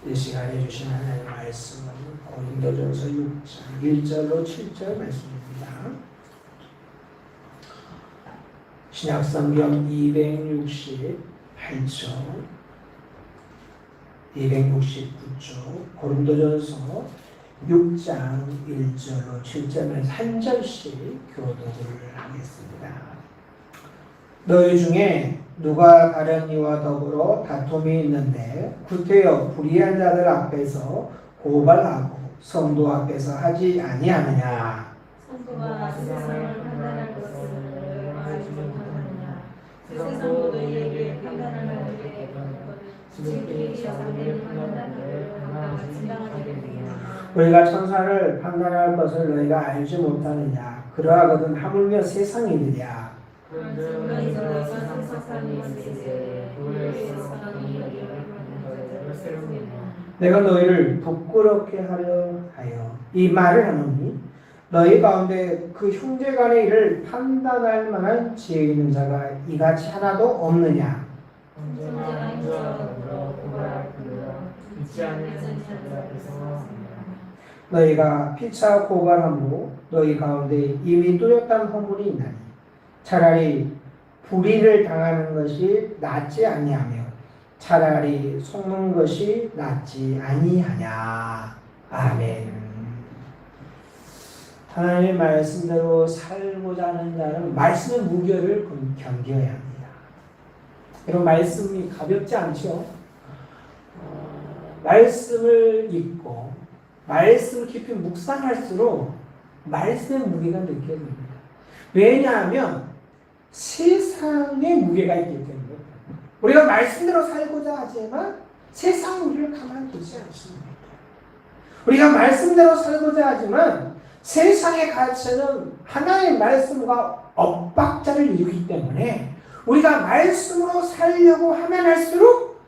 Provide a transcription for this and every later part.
이 시간에 주신 하나님의 말씀은 고린도전서 6장 1절로 7절 말씀입니다. 신약성경 268쪽 269쪽 고린도전서 6장 1절로 7절에서 한 절씩 교독을 하겠습니다. 너희 중에 누가 다른 이와 더불어 다툼이 있는데 구태여 불의한 자들 앞에서 고발하고 성도 앞에서 하지 아니하느냐. 성도가 세상을 판단할 것을 알지 못하느냐. 세상도 너희에게 판단하는 일에 지극히 잘못된 판단을 각각 진당하게 되느냐. 우리가 천사를 판단할 것을 너희가 알지 못하느냐. 그러하거든 하물며 세상이느냐. 너희가 세상이 있으되 너희의 세상이 내가 너희를 부끄럽게 하려 하여 이 말을 하노니 너희 가운데 그 형제간의 일을 판단할 만한 지혜 있는 자가 이같이 하나도 없느냐. 형제가 힘들어 고발할 뿐이라 믿지 않는 자들 앞에서 너희가 피차 고발함으로 너희 가운데 이미 뚜렷한 허물이 있나니 차라리 불의를 당하는 것이 낫지 아니하며 차라리 속는 것이 낫지 아니하냐. 아멘. 하나님의 말씀대로 살고자 하는 자는 말씀의 무게를 견뎌야 합니다. 이런 말씀이 가볍지 않죠? 말씀을 읽고 말씀을 깊이 묵상할수록 말씀의 무게가 느껴집니다. 왜냐하면 세상의 무게가 있기 때문에 우리가 말씀대로 살고자 하지만 세상은 우리를 가만두지 않습니다. 우리가 말씀대로 살고자 하지만 세상의 가치는 하나님의 말씀과 엇박자를 이루기 때문에 우리가 말씀으로 살려고 하면 할수록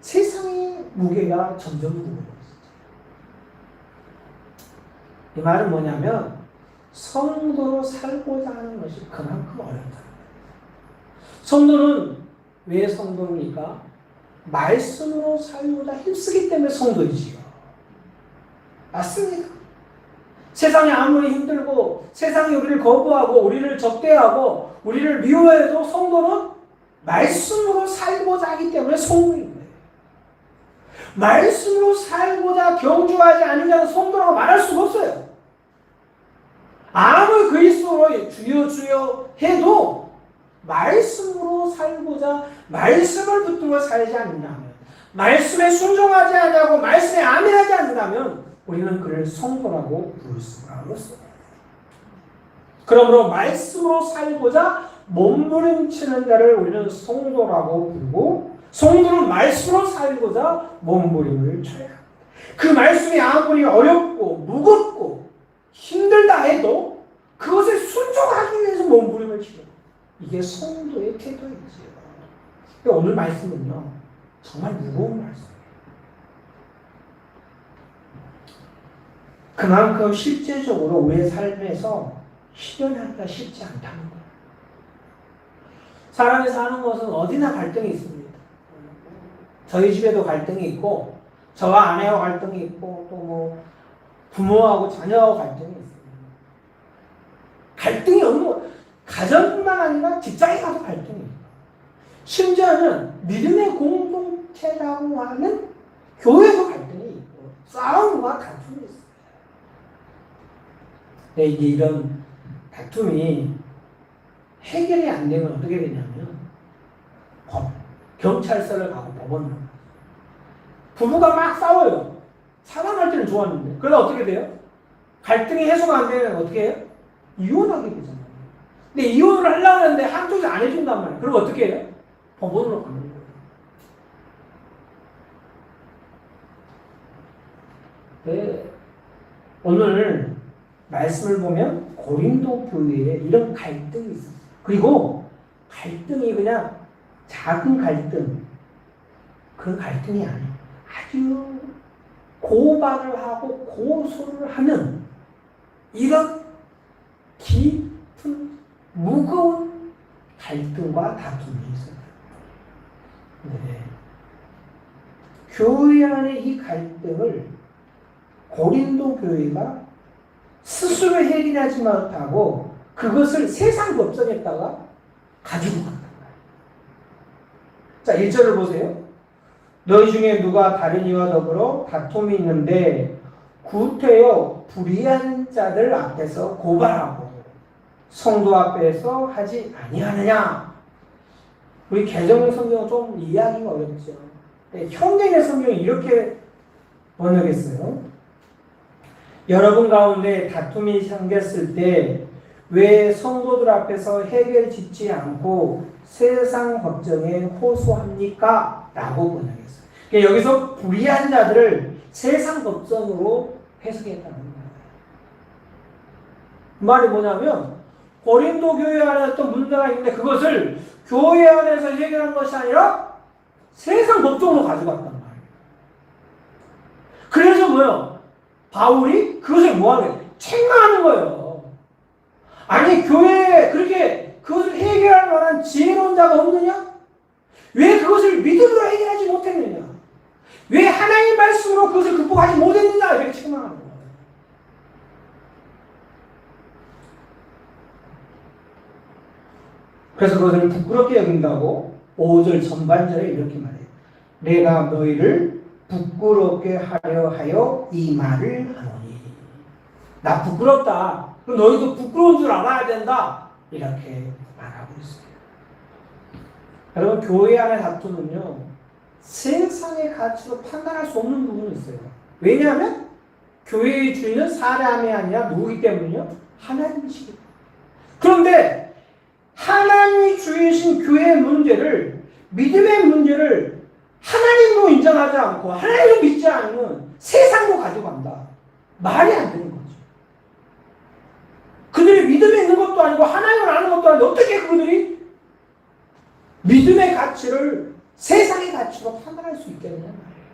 세상의 무게가 점점 무거워집니다. 이 말은 뭐냐면 성도로 살고자 하는 것이 그만큼 어렵다. 성도는 왜 성도입니까? 말씀으로 살고자 힘쓰기 때문에 성도이지요. 맞습니다. 세상이 아무리 힘들고 세상이 우리를 거부하고 우리를 적대하고 우리를 미워해도 성도는 말씀으로 살고자 하기 때문에 성도인 거예요. 말씀으로 살고자 경주하지 않는 자는 성도라고 말할 수가 없어요. 아무리 그리스도로 주여 주여 해도 말씀으로 살고자 말씀을 붙들고 살지 않는다면 말씀에 순종하지 않냐고 말씀에 아멘하지 않는다면 우리는 그를 성도라고 부를 수가 없어요. 그러므로 말씀으로 살고자 몸부림치는 자를 우리는 성도라고 부르고 성도는 말씀으로 살고자 몸부림을 쳐야 합니다. 그 말씀이 아무리 어렵고 무겁고 힘들다 해도 그것에 순종하기 위해서 몸부림을 치는 이게 성도의 태도이지요. 오늘 말씀은요 정말 무거운 말씀이에요. 그만큼 실제적으로 우리의 삶에서 실현하기가 쉽지 않다는 거예요. 사람이 사는 것은 어디나 갈등이 있습니다. 저희 집에도 갈등이 있고 저와 아내와 갈등이 있고 또 뭐 부모하고 자녀하고 갈등이 있습니다. 갈등이 없는 가정뿐만 아니라 직장에 가도 갈등이 있고 심지어는 믿음의 공동체라고 하는 교회도 갈등이 있고 싸움과 다툼이 있어요. 이게 이런 다툼이 해결이 안 되면 어떻게 되냐면 경찰서를 가고 법원을 가요. 부부가 막 싸워요. 사랑할 때는 좋았는데 그러다 어떻게 돼요? 갈등이 해소가 안 되면 어떻게 해요? 이혼하게 되잖아요. 근데 이혼을 하려고 하는데 한쪽이 안 해준단 말이에요. 그럼 어떻게 해요? 법원으로 가는 거예요. 네. 오늘 말씀을 보면 고린도 교회에 이런 갈등이 있어요. 그리고 갈등이 그냥 작은 갈등, 그 갈등이 아니에요. 아주 고발을 하고 고소를 하는 이런 깊은 무거운 갈등과 다툼이 있어요. 네. 교회 안의 이 갈등을 고린도 교회가 스스로 해결하지 못하고 그것을 세상 법정에다가 가지고 간단 말이에요. 자, 1절을 보세요. 너희 중에 누가 다른 이와 더불어 다툼이 있는데 구태여 불의한 자들 앞에서 고발하고 성도 앞에서 하지 아니하느냐. 우리 개정 성경은 좀 이해하기가 어렵죠. 현대의 성경이 이렇게 번역했어요. 여러분 가운데 다툼이 생겼을 때 왜 성도들 앞에서 해결 짓지 않고 세상 법정에 호소합니까? 라고 번역했어요. 그러니까 여기서 불의한 자들을 세상 법정으로 해석했다는 거예요. 말이 뭐냐면 고린도 교회 안에 어떤 문제가 있는데 그것을 교회 안에서 해결한 것이 아니라 세상 법정으로 가져갔단 말이에요. 그래서 뭐예요? 바울이 그것을 뭐하는 거예요? 책망하는 거예요. 아니 교회에 그렇게 그것을 해결할 만한 지혜로운 자가 없느냐? 왜 그것을 믿음으로 해결하지 못했느냐? 왜 하나님의 말씀으로 그것을 극복하지 못했느냐? 이렇게 책망하는 거예요. 그래서 그것을 부끄럽게 여긴다고 5절 전반절에 이렇게 말해요. 내가 너희를 부끄럽게 하려 하여 이 말을 하노니. 나 부끄럽다. 그럼 너희도 부끄러운 줄 알아야 된다. 이렇게 말하고 있어요. 여러분 교회 안의 다툼은요. 세상의 가치로 판단할 수 없는 부분이 있어요. 왜냐하면 교회의 주인은 사람이 아니라 누구이기 때문이요? 하나님이시기 때문에. 그런데 하나님이 주이신 교회의 문제를 믿음의 문제를 하나님으로 인정하지 않고 하나님을 믿지 않으면 세상으로 가져간다. 말이 안 되는 거죠. 그들이 믿음에 있는 것도 아니고 하나님을 아는 것도 아닌데 어떻게 그들이 믿음의 가치를 세상의 가치로 판단할 수 있겠느냐 말이에요.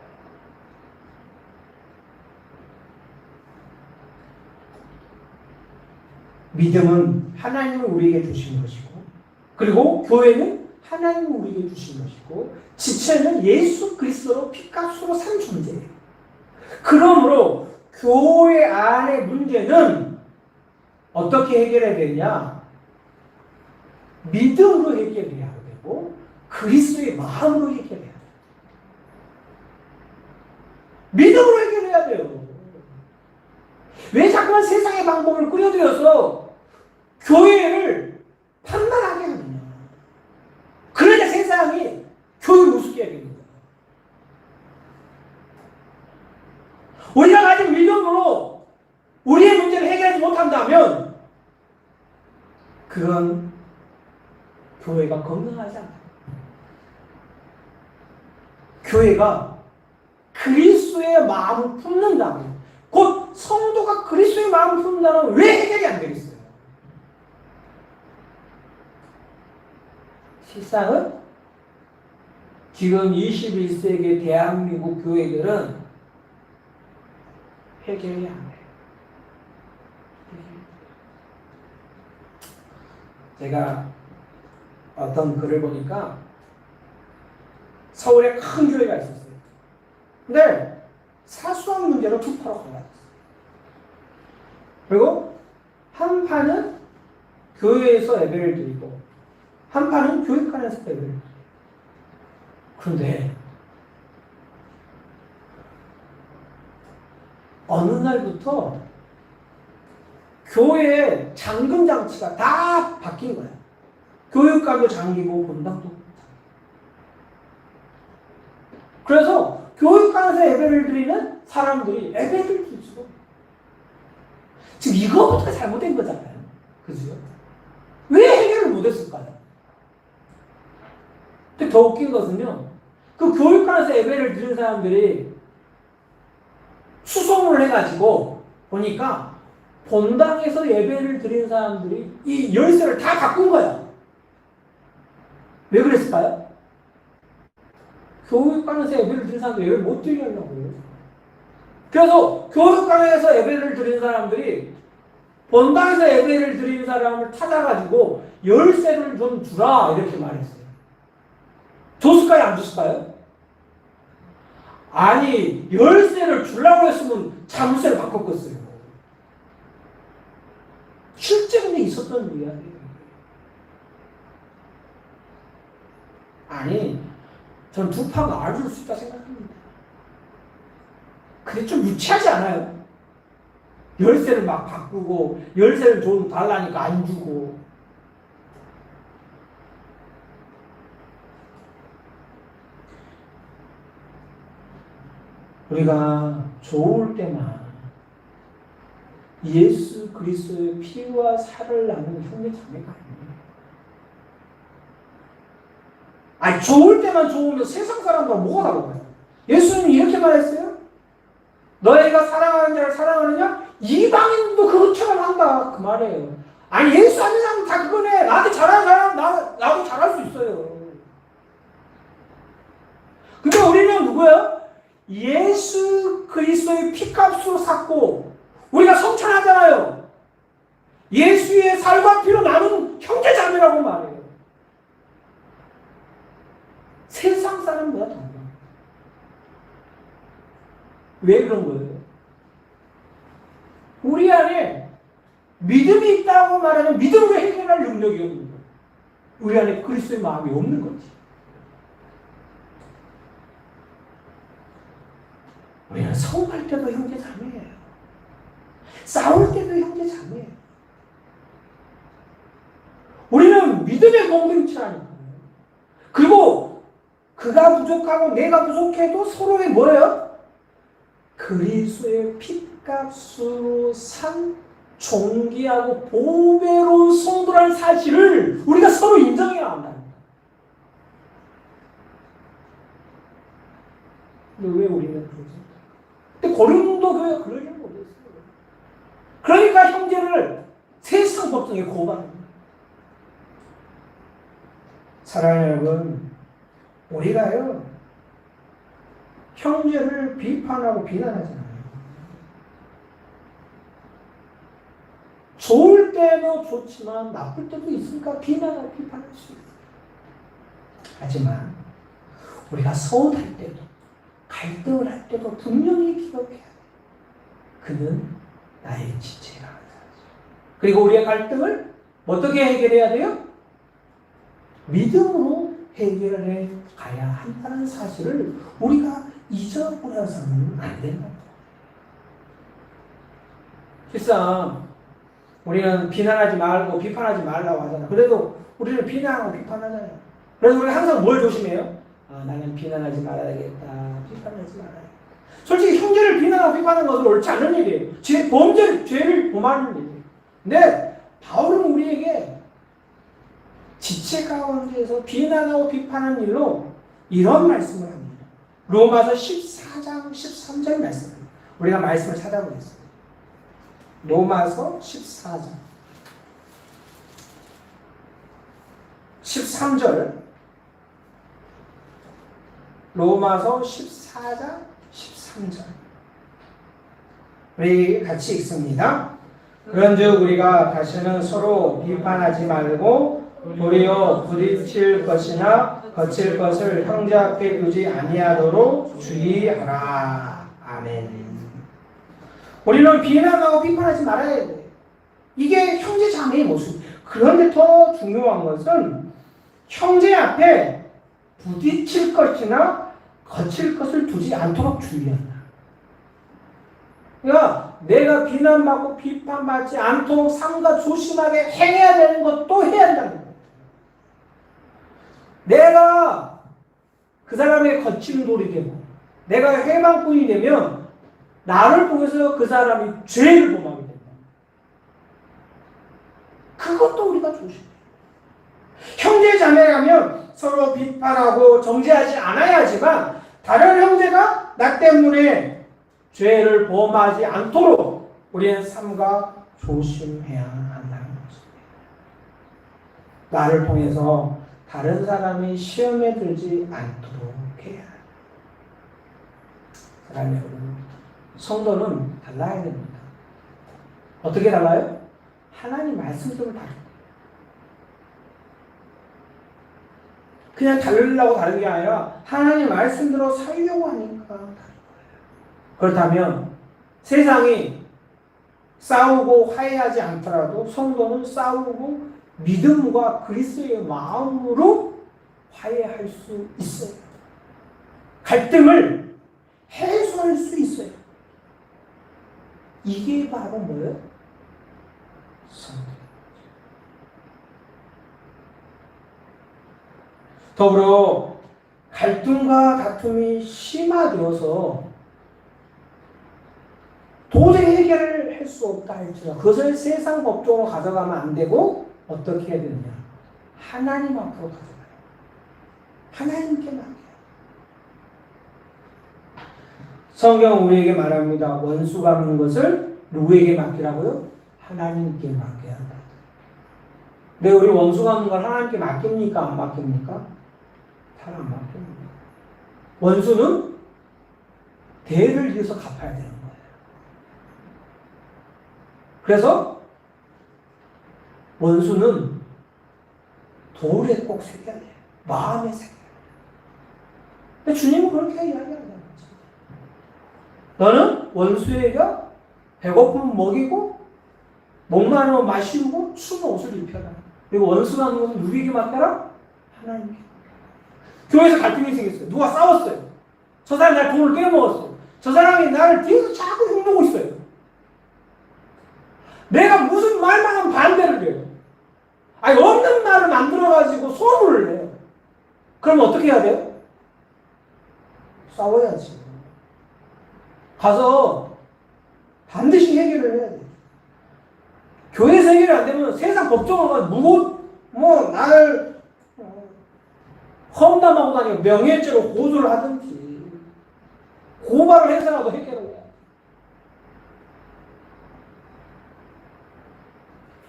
믿음은 하나님을 우리에게 주신 것이고 그리고 교회는 하나님을 우리에게 주신 것이고 지체는 예수 그리스도로 피값으로 산 존재예요. 그러므로 교회 안의 문제는 어떻게 해결해야 되냐? 믿음으로 해결해야 되고 그리스도의 마음으로 해결해야 돼요. 믿음으로 해결해야 돼요. 왜 자꾸만 세상의 방법을 꾸려들여서 교회를 판단하게 하느냐? 그러자 세상이 교회를 우습게 하게 됩니다. 우리가 가진 믿음으로 우리의 문제를 해결하지 못한다면 그건 교회가 건강하지 않아요. 교회가 그리스도의 마음을 품는다면 곧 성도가 그리스도의 마음을 품는다면 왜 해결이 안 되겠어요? 실상은 지금 21세기 대한민국 교회들은 해결이 안 돼요. 제가 어떤 글을 보니까 서울에 큰 교회가 있었어요. 근데 사소한 문제로 투표로 갈라졌어요. 그리고 한 판은 교회에서 예배를 드리고 한 판은 교육관에서 예배를 드려요. 그런데 어느 날부터 교회의 잠금 장치가 다 바뀐 거야. 교육관도 잠기고 본당도 잠기고. 그래서 교육관에서 예배를 드리는 사람들이 예배를 드릴 수가 없어요. 지금 이거부터가 잘못된 거잖아요. 그죠? 왜 해결을 못했을까요? 근데 더 웃긴 것은요. 그 교육관에서 예배를 드리는 사람들이 수소문을 해가지고 보니까 본당에서 예배를 드리는 사람들이 이 열쇠를 다 바꾼 거야. 왜 그랬을까요? 교육관에서 예배를 드리는 사람들이 예배를 못 드리게 하려고요. 그래서 교육관에서 예배를 드리는 사람들이 본당에서 예배를 드리는 사람을 찾아가지고 열쇠를 좀 주라 이렇게 말했어요. 줬을까요? 안 줬을까요? 아니 열쇠를 주려고 했으면 자물쇠를 바꿨겠어요. 실제 근데 있었던 이야기예요. 아니 저는 두 파가 알아줄 수 있다 생각합니다. 근데 좀 유치하지 않아요? 열쇠를 막 바꾸고 열쇠를 좀 달라니까 안 주고. 우리가 좋을 때만 예수 그리스도의 피와 살을 나누는 형제 자매가 아니에요. 아니 좋을 때만 좋으면 세상 사람과 뭐가 다르고요? 예수님이 이렇게 말했어요. 너희가 사랑하는 자를 사랑하느냐? 이방인도 그것처럼 한다. 그 말이에요. 아니 예수 아는 사람 다 그거네. 나한테 잘하는 사람 나도 잘할 수 있어요. 근데 우리는 누구예요? 예수 그리스도의 피값으로 샀고 우리가 성찬하잖아요. 예수의 살과 피로 나눈 형제자매라고 말해요. 세상 사람보다 더. 왜 그런 거예요? 우리 안에 믿음이 있다고 말하는 믿음으로 해결할 능력이 없는 거예요. 우리 안에 그리스도의 마음이 없는 거지. 우리는 성할 때도 형제 자매예요. 싸울 때도 형제 자매예요. 우리는 믿음의 공동체라니까요. 그리고 그가 부족하고 내가 부족해도 서로의 뭐예요? 그리스도의 핏값으로 산 존귀하고 보배로운 성도라는 사실을 우리가 서로 인정해야 한다는 거예요. 근데 왜 우리는 그러지? 근데 고린도 교회가 그러지 못했어요. 그러니까 형제를 세상 법정에 고발합니다. 사랑하는 여러분, 우리가요 형제를 비판하고 비난하지 않아요. 좋을 때도 좋지만 나쁠 때도 있으니까 비난하고 비판할 수 있어요. 하지만 우리가 서운할 때도 갈등을 할 때도 분명히 기억해야 돼요. 그는 나의 지체라는 사실. 그리고 우리의 갈등을 어떻게 해결해야 돼요? 믿음으로 해결해 가야 한다는 사실을 우리가 잊어버려서는 안 된다. 실상 우리는 비난하지 말고 비판하지 말라고 하잖아. 그래도 우리는 비난하고 비판하잖아요. 그래서 우리가 항상 뭘 조심해요? 나는 비난하지 말아야겠다. 비판하지 말아야겠다. 솔직히 형제를 비난하고 비판하는 것은 옳지 않은 일이에요. 죄를 범하는 일이에요. 근데 바울은 우리에게 지체 가운데에서 비난하고 비판하는 일로 이런 말씀을 합니다. 로마서 14장 13절 말씀입니다. 우리가 말씀을 찾아보겠습니다. 로마서 14장 13절 로마서 14장 13절 우리 같이 읽습니다. 그런즉 우리가 다시는 서로 비판하지 말고 도리어 부딪힐 것이나 거칠 것을 형제 앞에 두지 아니하도록 주의하라. 아멘. 우리는 비난하고 비판하지 말아야 돼. 이게 형제 자매의 모습. 그런데 더 중요한 것은 형제 앞에 부딪힐 것이나 거칠 것을 두지 않도록 주의한다. 그러니까 내가 비난받고 비판받지 않도록 삼가 조심하게 행해야 되는 것도 해야 한다는 거예요. 내가 그 사람의 거친 돌이 되고 내가 해방꾼이 되면 나를 통해서 그 사람이 죄를 범하게 된다. 그것도 우리가 조심해요. 형제 자매라면 서로 비판하고 정죄하지 않아야 하지만 다른 형제가 나 때문에 죄를 범하지 않도록 우리는 삼가 조심해야 한다는 것입니다. 나를 통해서 다른 사람이 시험에 들지 않도록 해야 합니다. 사랑하는 여러분, 성도는 달라야 됩니다. 어떻게 달라요? 하나님 말씀대로 다릅니다. 그냥 달리려고 다른 게 아니라 하나님 말씀대로 살려고 하니까 다른 거예요. 그렇다면 세상이 싸우고 화해하지 않더라도 성도는 싸우고 믿음과 그리스도의 마음으로 화해할 수 있어요. 갈등을 해소할 수 있어요. 이게 바로 뭐예요? 성도. 더불어 갈등과 다툼이 심화되어서 도저히 해결을 할 수 없다 할지라도 그것을 세상 법정으로 가져가면 안 되고 어떻게 해야 되느냐? 하나님 앞으로 가져가요. 하나님께 맡겨요. 성경 우리에게 말합니다. 원수 갚는 것을 누구에게 맡기라고요? 하나님께 맡겨야 한다. 근데 우리 원수 갚는 걸 하나님께 맡깁니까? 안 맡깁니까? 잘 안 맡깁니다. 원수는 대를 이어서 갚아야 되는 거예요. 그래서 원수는 돌에 꼭 새겨야 돼요. 마음에 새겨야 돼요. 근데 주님은 그렇게 이야기하는 거죠. 너는 원수에게 배고프면 먹이고 목마르면 마시고 추운 옷을 입혀라. 그리고 원수가 하는 것은 누구에게 맡겨라? 하나님께. 교회에서 갈등이 생겼어요. 누가 싸웠어요. 저 사람이 날 돈을 빼먹었어요. 저 사람이 나를 뒤에서 자꾸 흉보고 있어요. 내가 무슨 말만 하면 반대를 해요. 아니 없는 말을 만들어가지고 소문을 내요. 그럼 어떻게 해야 돼요? 싸워야지. 가서 반드시 해결을 해야 돼요. 교회에서 해결이 안 되면 세상 법정을 가서 나를 험담하고 다니고 명예죄로 고소를 하든지 고발을 해서라도 해결을 해야 돼요.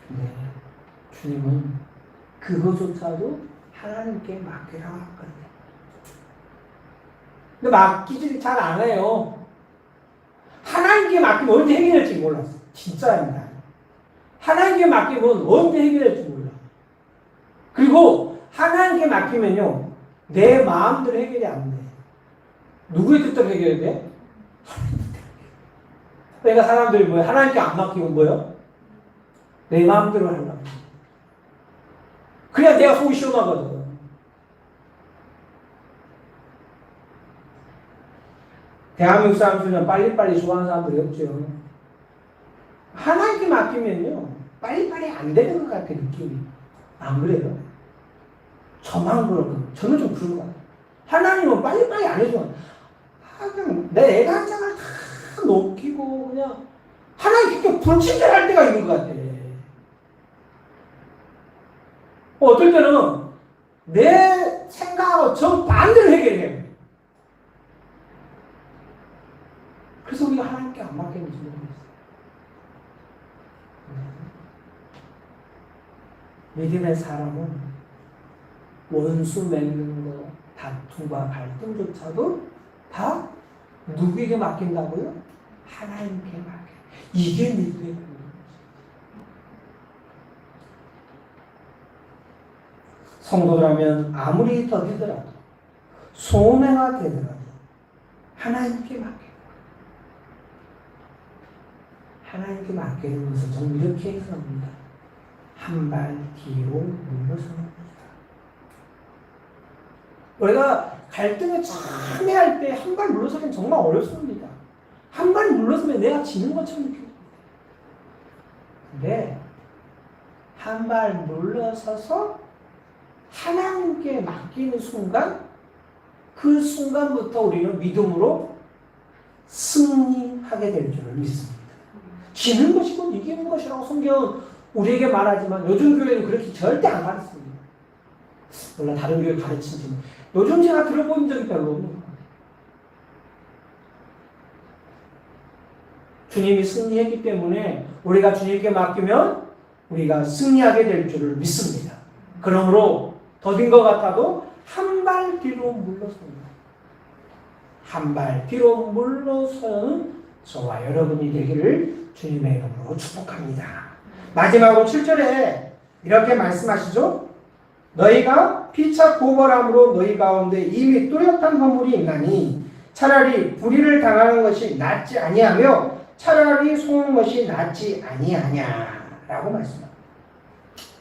근데 주님은 그것조차도 하나님께 맡기라 하거든요. 근데 맡기지 잘 안 해요. 하나님께 맡기면 언제 해결될지 몰랐어. 진짜입니다. 하나님께 맡기면 언제 해결될지 몰라. 그리고 하나님께 맡기면요, 내 마음대로 해결이 안 돼. 누구의 뜻대로 해결이 돼? 내가 사람들이 뭐예요? 하나님께 안 맡기고 뭐예요? 내 마음대로 하려고. 그래야 내가 속이 시원하거든. 대한민국 사람 중에 빨리빨리 좋아하는 사람들이 없죠. 하나님께 맡기면요, 빨리빨리 안 되는 것 같아, 느낌이. 안 그래요? 저만 그렇고, 저는 좀 그런 것 같아요. 하나님은 빨리빨리 안 해줘. 그냥 내 애간장을 다 녹이고, 그냥, 하나님 그렇게 불친절할 때가 있는 것 같아. 어떨 때는 내 생각하고 정반대로 해결해. 그래서 우리가 하나님께 안 맡겼는지 모르겠어요. 믿음의 사람은 원수 맺는 거, 다툼과 갈등조차도 다 누구에게 맡긴다고요? 하나님께 맡겨. 이게 믿음의 분이에요. 성도라면 아무리 더디더라도 손해가 되더라도 하나님께 맡겨. 하나님께 맡기는 것을 저는 이렇게 해석합니다. 한 발 뒤로 물러서는 것이다. 우리가 갈등을 참여할 때 한 발 물러서기는 정말 어렵습니다. 한 발 물러서면 내가 지는 것처럼 느껴집니다. 근데 한 발 물러서서 하나님께 맡기는 순간, 그 순간부터 우리는 믿음으로 승리하게 될 줄을 믿습니다. 지는 것이고 이기는 것이라고 성경은 우리에게 말하지만 요즘 교회는 그렇게 절대 안 가르칩니다. 물론 다른 교회 가르치지만 요즘 제가 들어본 적이 별로 없는 것 같아요. 주님이 승리했기 때문에 우리가 주님께 맡기면 우리가 승리하게 될 줄을 믿습니다. 그러므로 더딘 것 같아도 한 발 뒤로 물러섭니다. 한 발 뒤로 물러서는 저와 여러분이 되기를 주님의 이름으로 축복합니다. 마지막으로 7절에 이렇게 말씀하시죠. 너희가 피차 고발함으로 너희 가운데 이미 뚜렷한 허물이 있나니 차라리 불의를 당하는 것이 낫지 아니하며 차라리 속는 것이 낫지 아니하냐라고 말씀합니다.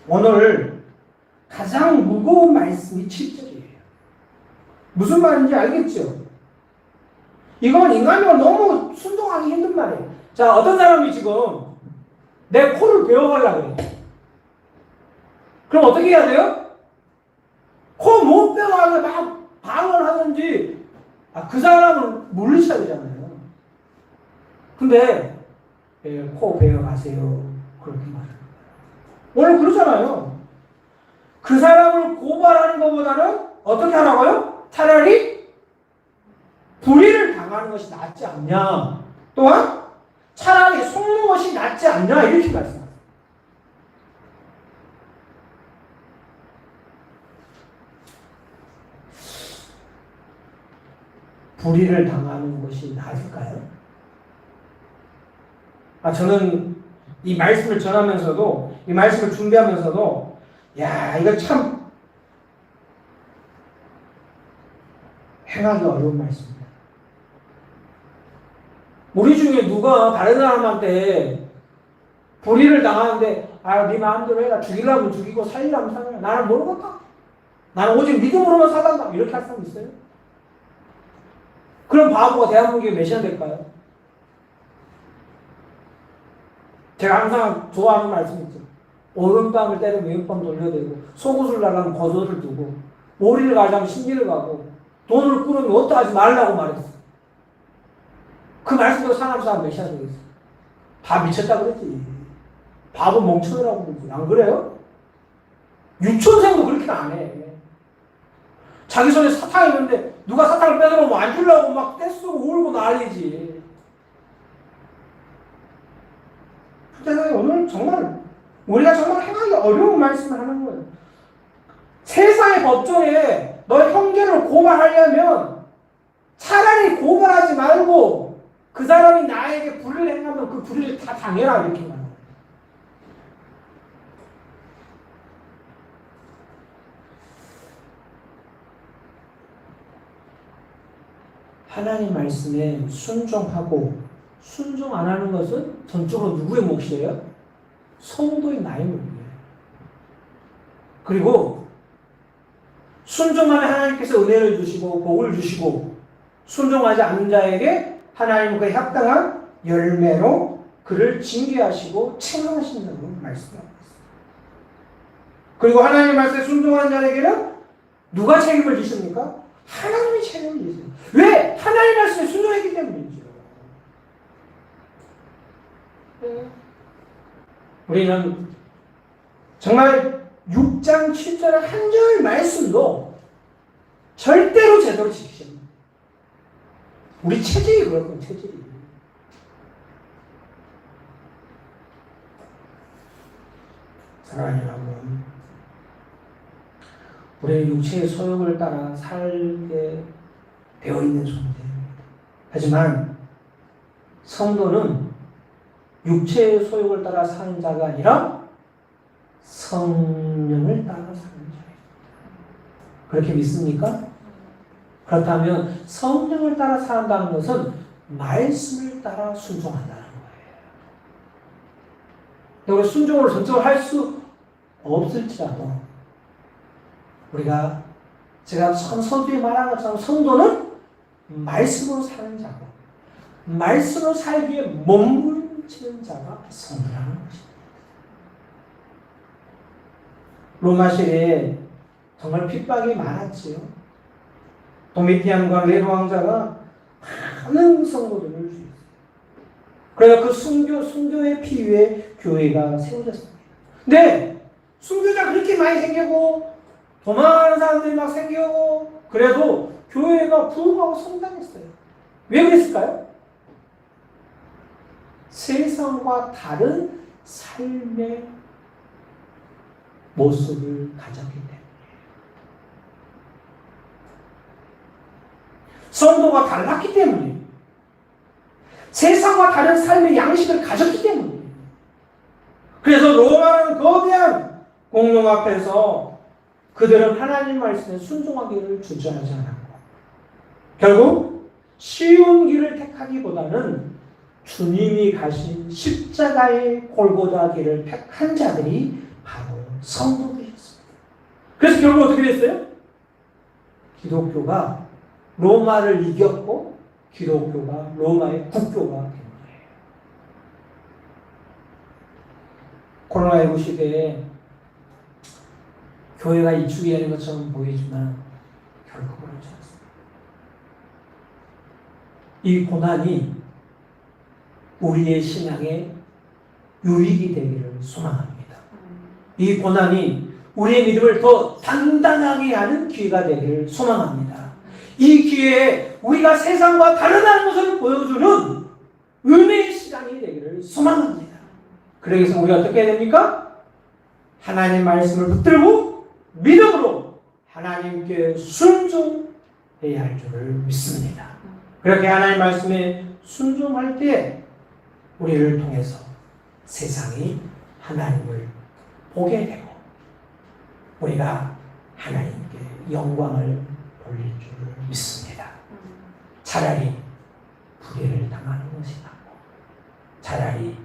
오늘 가장 무거운 말씀이 7절이에요. 무슨 말인지 알겠죠? 이건 인간적으로 너무 순종하기 힘든 말이에요. 자, 어떤 사람이 지금 내 코를 베어가려고 해요. 그럼 어떻게 해야 돼요? 코 못 베어가서 막 방을 하든지 그 사람을 물리쳐야 되잖아요. 근데 코 베어가세요. 그렇게 말해요. 원래 그러잖아요. 그 사람을 고발하는 것보다는 어떻게 하라고요? 차라리 불의를 당하는 것이 낫지 않냐. 또한 차라리 속는 것이 낫지 않냐. 이렇게 말씀합니다. 불의를 당하는 것이 나을까요? 저는 이 말씀을 전하면서도, 이 말씀을 준비하면서도, 이거 참 행하기 어려운 말씀입니다. 우리 중에 누가 다른 사람한테 불의를 당하는데, 네 마음대로 해라. 죽이려면 죽이고 살리려면 살려. 나는 모르겠다. 나는 오직 믿음으로만 살란다. 이렇게 할 사람 있어요? 그럼 바보가 대한민국에 몇 시간 될까요? 제가 항상 좋아하는 말씀 있죠. 오른밤을 때리면 왼밤 돌려대고, 속옷을 나가면 겉옷을 두고, 오리를 가자면 신기를 가고, 돈을 꾸르면 어떠하지 말라고 말했어. 그 말씀대로 사는 사람 몇 시간 되겠어? 다 미쳤다 그랬지. 바보 멍청이라고 그러지. 안 그래요? 유치원생도 그렇게 안 해. 자기 손에 사탕이 있는데 누가 사탕을 뺏어가면 안 주려고 막 떼쓰고 울고 난리지. 그래서 오늘 정말 우리가 정말 행하기 어려운 말씀을 하는 거예요. 세상의 법정에 너 형제를 고발하려면 차라리 고발하지 말고 그 사람이 나에게 불의를 행하면 그 불의를 다 당해라 이렇게 말해요. 하나님 말씀에 순종하고 순종 안 하는 것은 전적으로 누구의 몫이에요? 성도의 나의 몫이에요. 그리고 순종하면 하나님께서 은혜를 주시고 복을 주시고 순종하지 않는 자에게 하나님은 그에 합당한 열매로 그를 징계하시고 책망하신다고 말씀하고 있습니다. 그리고 하나님 말씀에 순종하는 자에게는 누가 책임을 지십니까? 하나님이 책임을 지세요. 왜? 하나님 말씀에 순종했기 때문이죠. 우리는 정말 6장 7절의 한 절 말씀도 절대로 제대로 지키셔야 합니다. 우리 체질이 그렇군, 체질이. 사랑하는 여러분, 우리의 육체의 소욕을 따라 살게 되어 있는 존재입니다. 하지만 성도는 육체의 소욕을 따라 사는 자가 아니라 성령을 따라 사는 자입니다. 그렇게 믿습니까? 그렇다면 성령을 따라 산다는 것은 말씀을 따라 순종한다는 거예요. 우리 순종을 전적으로 할 수 없을지라도 우리가 제가 서두에 말한 것처럼 성도는 말씀으로 사는 자고 말씀으로 살기 위해 몸부림치는 자가 성도라는 것입니다. 로마 시대에 정말 핍박이 많았지요. 도미티안과 네로 왕자가 많은 성도들을 죽였어요. 그래서 그 순교의 피 위에 교회가 세워졌습니다. 근데 순교자 그렇게 많이 생기고 도망가는 사람들이 막 생기고 그래도 교회가 부흥하고 성장했어요. 왜 그랬을까요? 세상과 다른 삶의 모습을 가졌기 때문이에요. 성도가 달랐기 때문이에요. 세상과 다른 삶의 양식을 가졌기 때문이에요. 그래서 로마는 거대한 공룡 앞에서 그들은 하나님 말씀에 순종하기를 주저하지 않았고 결국 쉬운 길을 택하기보다는 주님이 가신 십자가의 골고다 길을 택한 자들이 바로 성도들이었습니다. 그래서 결국 어떻게 됐어요? 기독교가 로마를 이겼고 기독교가 로마의 국교가 된 거예요. 코로나19 시대에 교회가 이축이 되는 것처럼 보이지만 결코 그렇지 않습니다. 이 고난이 우리의 신앙의 유익이 되기를 소망합니다. 이 고난이 우리의 믿음을 더 단단하게 하는 기회가 되기를 소망합니다. 이 기회에 우리가 세상과 다르다는 것을 보여주는 은혜의 시간이 되기를 소망합니다. 그러기 위해서 우리가 어떻게 해야 됩니까? 하나님 말씀을 붙들고 믿음으로 하나님께 순종해야 할 줄을 믿습니다. 그렇게 하나님 말씀에 순종할 때 우리를 통해서 세상이 하나님을 보게 되고 우리가 하나님께 영광을 돌릴 줄을 믿습니다. 차라리 불의를 당하는 것이 낫고 차라리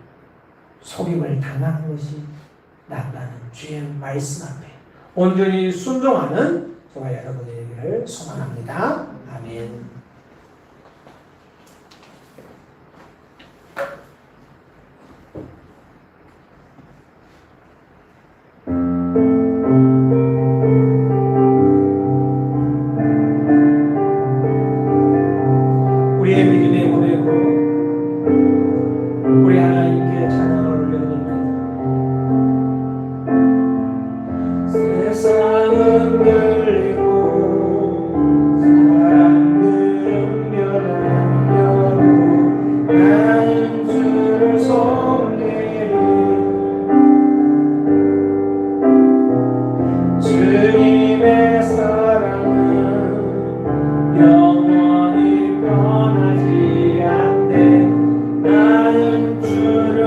속임을 당하는 것이 낫다는 주의 말씀 앞에 온전히 순종하는 저와 여러분의 되기를 소망합니다. 아멘. 우리의 믿음의 고백으로 우리 하나님께 찬양을 올려드립니다. 세상은 들리고 사람들은 변하려고 나는 주를 섬기리 주님의 사랑은 영원히 변하지 않네 나는 주를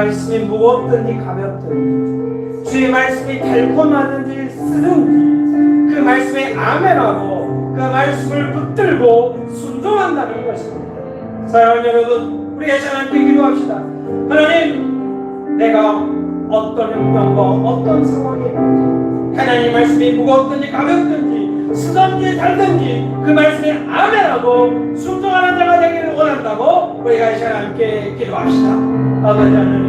말씀이 무겁든지 가볍든지 주의 말씀이 달콤하든지 쓰든지 그 말씀에 아멘하고 그 말씀을 붙들고 순종한다는 것입니다. 사랑하는 여러분, 우리 예전 함께 기도합시다. 하나님, 내가 어떤 형편과 어떤 상황에 있든지 하나님 말씀이 무겁든지 가볍든지 쓰든지 달든지 그 말씀에 아멘하고 순종하는 자가 되기를 원한다고 우리가 이 시간 함께 기도합시다. 아버지 하나님,